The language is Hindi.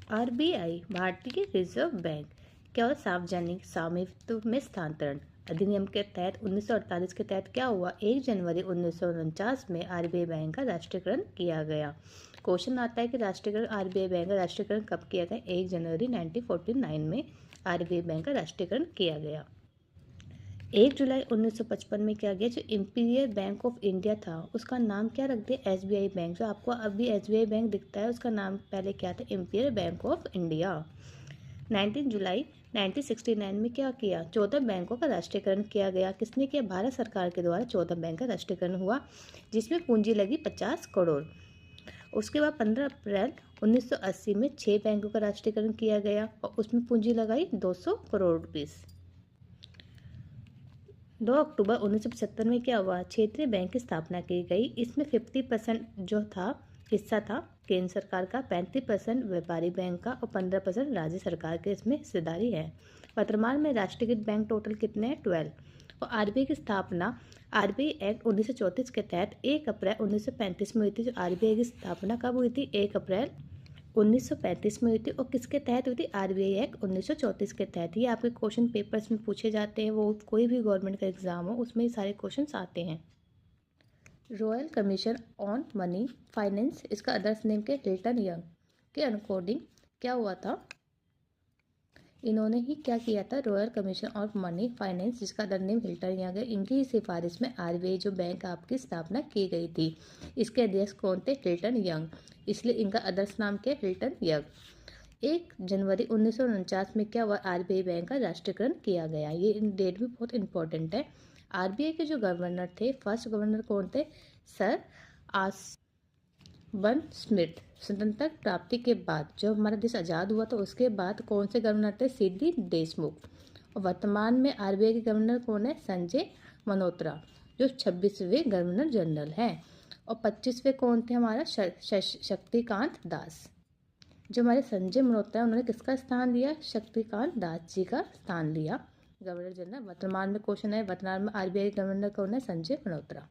आरबीआई भारतीय रिजर्व बैंक क्या सार्वजनिक स्वामित्व में स्थानांतरण अधिनियम के तहत 1948 के तहत क्या हुआ? 1 जनवरी 1949 में आरबीआई बैंक का राष्ट्रीयकरण किया गया। क्वेश्चन आता है कि राष्ट्रीयकरण आरबीआई बैंक का राष्ट्रीयकरण कब किया गया? 1 जनवरी 1949 में आरबीआई बैंक का राष्ट्रीयकरण किया गया। 1 जुलाई 1955 में क्या गया? जो इंपीरियल बैंक ऑफ इंडिया था उसका नाम क्या रख दिया? SBI bank. जो आपको अभी एसबीआई बैंक दिखता है उसका नाम पहले क्या था? Imperial bank of India. 19 जुलाई 1969 में क्या किया? 14 बैंकों का राष्ट्रीयकरण किया गया। किसने किया? भारत सरकार के द्वारा 14 बैंक का राष्ट्रीयकरण हुआ जिसमें पूंजी लगी 50 करोड़। उसके बाद 15 अप्रैल 1980 में 6 बैंकों का राष्ट्रीयकरण किया गया और उसमें पूंजी लगाई 200 करोड़ रुपीस। 2 अक्टूबर 1975 में क्या हुआ? क्षेत्रीय बैंक की स्थापना की गई। इसमें 50% जो था हिस्सा था केंद्र सरकार का, 35% व्यापारी बैंक का और 15% राज्य सरकार के इसमें हिस्सेदारी है। वर्तमान में राष्ट्रीयकृत बैंक टोटल कितने हैं? 12। और आरबीआई की स्थापना आरबीआई एक्ट 1934 के तहत 1 अप्रैल 1935 में हुई थी। जो आरबीआई की स्थापना कब हुई थी? 1 अप्रैल 1935 में हुई थी। और किसके तहत हुई थी? आरबीआई एक्ट 1934 के तहत। ये आपके क्वेश्चन पेपर्स में पूछे जाते हैं, वो कोई भी गवर्नमेंट का एग्जाम हो उसमें ये सारे क्वेश्चंस आते हैं। Royal commission on money finance, इसका अदर्स नेम के हिल्टन यंग के अकॉर्डिंग क्या हुआ था? इन्होंने ही क्या किया था? Royal commission of money finance, जिसका अदर नेम हिल्टन यंग है, इनकी ही सिफारिश में आरबीआई जो बैंक आपकी स्थापना की गई थी। इसके अध्यक्ष कौन थे? हिल्टन यंग, इसलिए इनका अदर्स नाम क्या? Hilton young. 1 जनवरी 1949 में क्या हुआ? आरबीआई बैंक का राष्ट्रीयकरण किया गया। ये डेट भी बहुत इंपॉर्टेंट है। आरबीआई के जो गवर्नर थे, फर्स्ट गवर्नर कौन थे? Sir Osborne Smith. स्वतंत्रता प्राप्ति के बाद जब हमारा देश आज़ाद हुआ तो उसके बाद कौन से गवर्नर थे? सीडी देशमुख। और वर्तमान में आरबीआई के गवर्नर कौन है? संजय मल्होत्रा, जो 26वें गवर्नर जनरल हैं। और 25वें कौन थे? हमारा शक्तिकांत दास। जो हमारे संजय मल्होत्रा उन्होंने किसका स्थान लिया? शक्तिकांत दास जी का स्थान लिया गवर्नर जनरल। वर्तमान में क्वेश्चन है, वर्तमान में आरबीआई गवर्नर कौन है? संजय मल्होत्रा।